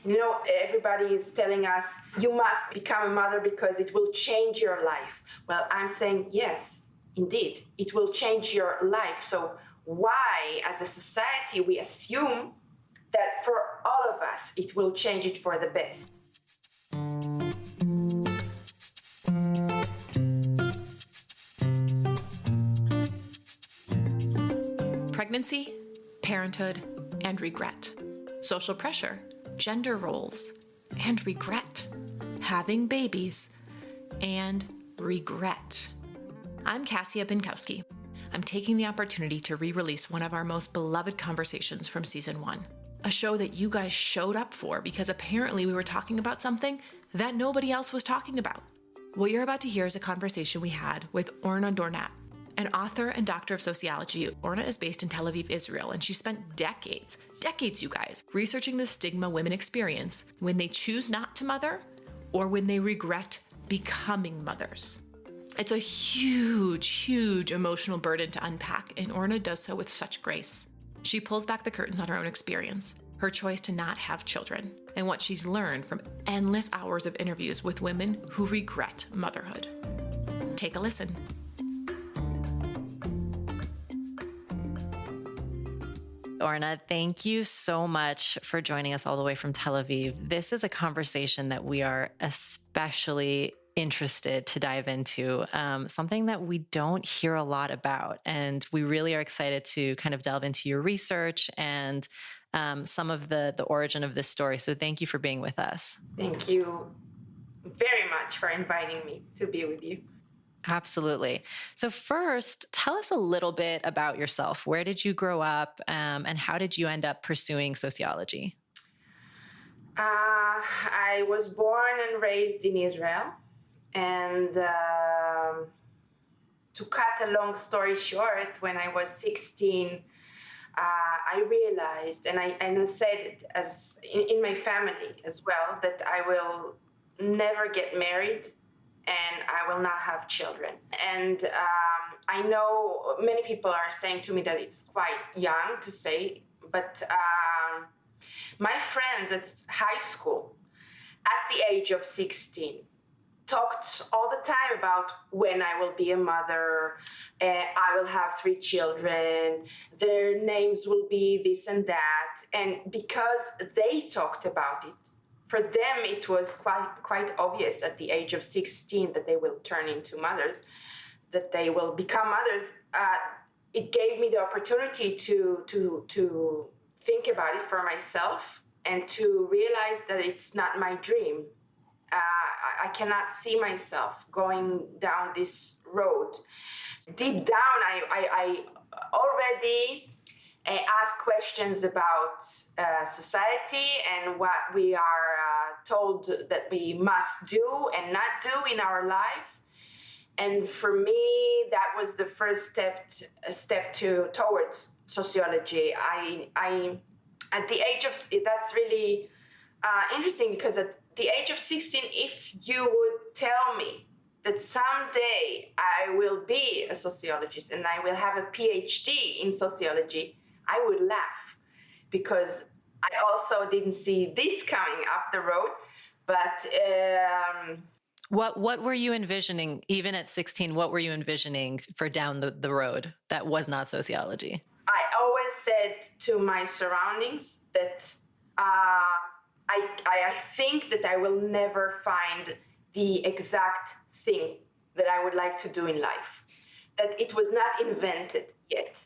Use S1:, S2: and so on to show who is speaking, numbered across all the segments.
S1: Everybody is telling us you must become a mother because it will change your life. Well, I'm saying yes, indeed, it will change your life. So why, as a society, we assume that for all of us, it will change it for the best?
S2: Pregnancy, parenthood, and regret. Social pressure, gender roles, and regret. Having babies, and regret. I'm Cassia Binkowski. I'm taking the opportunity to re-release one of our most beloved conversations from season 1. A show that you guys showed up for because apparently we were talking about something that nobody else was talking about. What you're about to hear is a conversation we had with Orna Dornat. An author and doctor of sociology, Orna is based in Tel Aviv, Israel, and she spent decades, you guys, researching the stigma women experience when they choose not to mother or when they regret becoming mothers. It's a huge emotional burden to unpack, and Orna does so with such grace. She pulls back the curtains on her own experience, her choice to not have children, and what she's learned from endless hours of interviews with women who regret motherhood. Take a listen. Orna, thank you so much for joining us all the way from Tel Aviv. This is a conversation that we are especially interested to dive into, something that we don't hear a lot about. And we really are excited to kind of delve into your research and some of the origin of this story. So thank you for being with us.
S1: Thank you very much for inviting me to be with you.
S2: Absolutely. So first, tell us a little bit about yourself. Where did you grow up, and how did you end up pursuing sociology?
S1: I was born and raised in Israel. And to cut a long story short, when I was 16, I realized, and I said it as in my family as well, that I will never get married and I will not have children. And I know many people are saying to me that it's quite young to say, but my friends at high school, at the age of 16, talked all the time about when I will be a mother, I will have 3 children, their names will be this and that. And because they talked about it, for them it was quite obvious at the age of 16 that they will turn into mothers, that they will become mothers. It gave me the opportunity to think about it for myself and to realize that it's not my dream. I cannot see myself going down this road. Deep down, I already ask questions about society and what we are told that we must do and not do in our lives. And for me, that was the first step towards sociology. I at the age of, that's really interesting, because at the age of 16, if you would tell me that someday I will be a sociologist and I will have a PhD in sociology, I would laugh, because I also didn't see this coming up the road. But
S2: what were you envisioning, even at 16? What were you envisioning for down the road that was not sociology?
S1: I always said to my surroundings that I think that I will never find the exact thing that I would like to do in life, that it was not invented yet.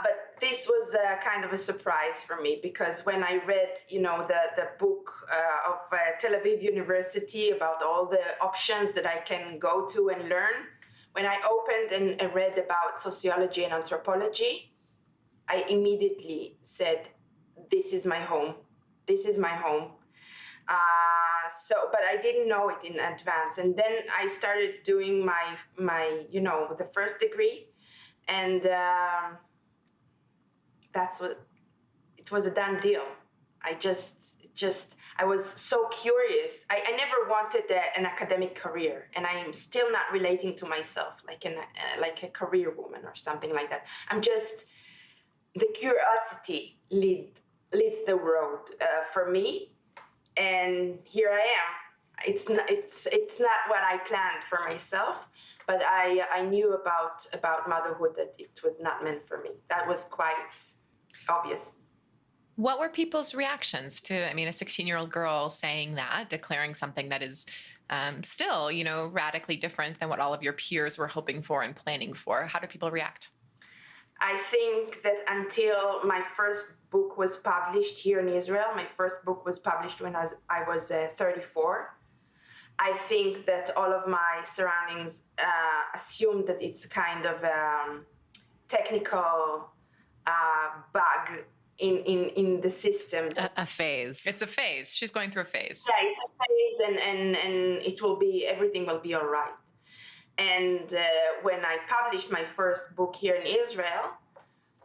S1: But this was kind of a surprise for me, because when I read, the book of Tel Aviv University about all the options that I can go to and learn, when I opened and read about sociology and anthropology, I immediately said, this is my home. This is my home. But I didn't know it in advance. And then I started doing my the first degree, and that's what, it was a done deal. I was so curious. I never wanted an academic career, and I am still not relating to myself like a career woman or something like that. I'm just, the curiosity leads the road for me, and here I am. It's not what I planned for myself, but I knew about motherhood that it was not meant for me. That was quite obvious.
S2: What were people's reactions to, I mean, a 16-year-old girl saying that, declaring something that is still, radically different than what all of your peers were hoping for and planning for? How do people react?
S1: I think that until my first book was published here in Israel, my first book was published when I was 34. I think that all of my surroundings assumed that it's kind of technical bug in the system.
S2: A phase. It's a phase. She's going through a phase.
S1: Yeah, it's a phase, and everything will be all right. And when I published my first book here in Israel,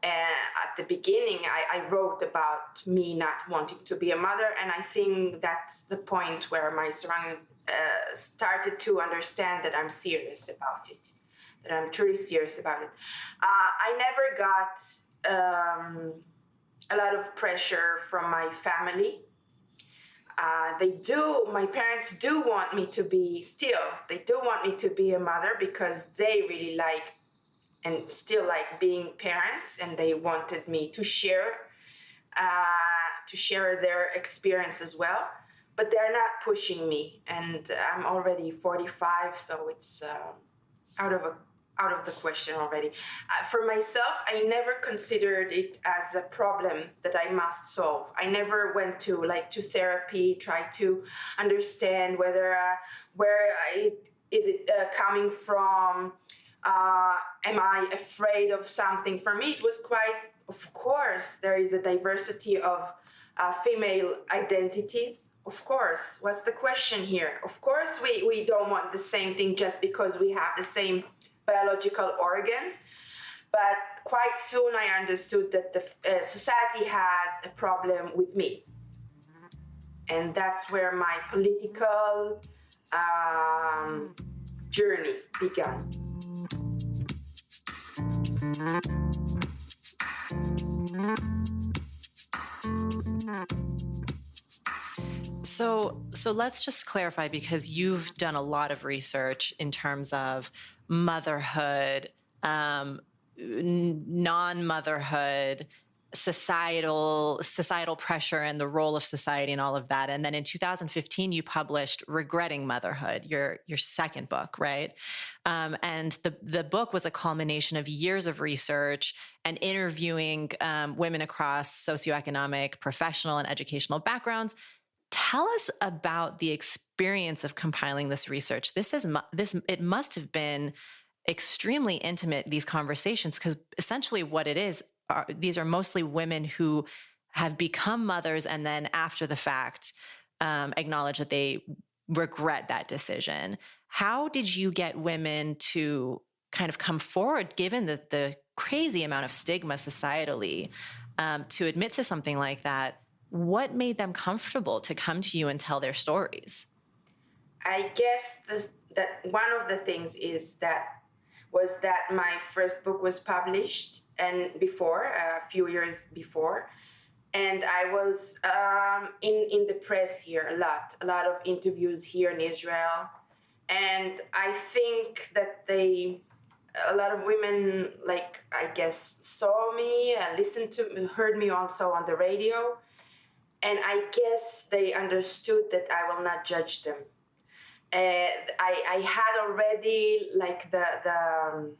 S1: at the beginning, I wrote about me not wanting to be a mother, and I think that's the point where my surroundings started to understand that I'm serious about it, that I'm truly serious about it. I never got a lot of pressure from my family. My parents do want me to be they do want me to be a mother because they really like and still like being parents, and they wanted me to share their experience as well. But they're not pushing me, and I'm already 45, so it's out of the question already. For myself, I never considered it as a problem that I must solve. I never went to therapy, try to understand whether is it coming from. Am I afraid of something? For me, it was quite. Of course, there is a diversity of female identities. Of course, what's the question here? Of course, we don't want the same thing just because we have the same biological organs, but quite soon I understood that the society has a problem with me, and that's where my political journey began.
S3: So let's just clarify, because you've done a lot of research in terms of motherhood, non-motherhood, societal pressure and the role of society and all of that. And then in 2015, you published Regretting Motherhood, your second book, right? And the book was a culmination of years of research and interviewing women across socioeconomic, professional, and educational backgrounds. Tell us about the experience of compiling this research. It must have been extremely intimate, these conversations, because essentially what it is, these are mostly women who have become mothers and then after the fact acknowledge that they regret that decision. How did you get women to kind of come forward, given the crazy amount of stigma societally, to admit to something like that? What made them comfortable to come to you and tell their stories?
S1: I guess that one of the things was that my first book was published and a few years before, and I was in the press here a lot of interviews here in Israel, and I think that a lot of women, I guess, saw me and heard me also on the radio. And I guess they understood that I will not judge them. I had already the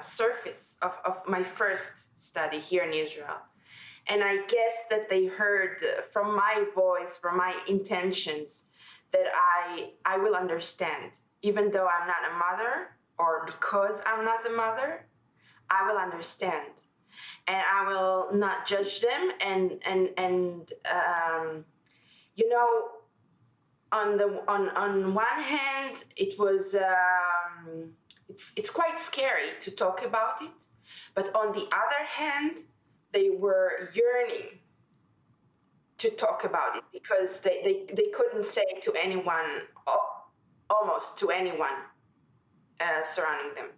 S1: surface of my first study here in Israel. And I guess that they heard from my voice, from my intentions, that I will understand. Even though I'm not a mother, or because I'm not a mother, I will understand. And I will not judge them. And on one hand, it was it's quite scary to talk about it, but on the other hand, they were yearning to talk about it because they couldn't say to anyone, almost to anyone surrounding them.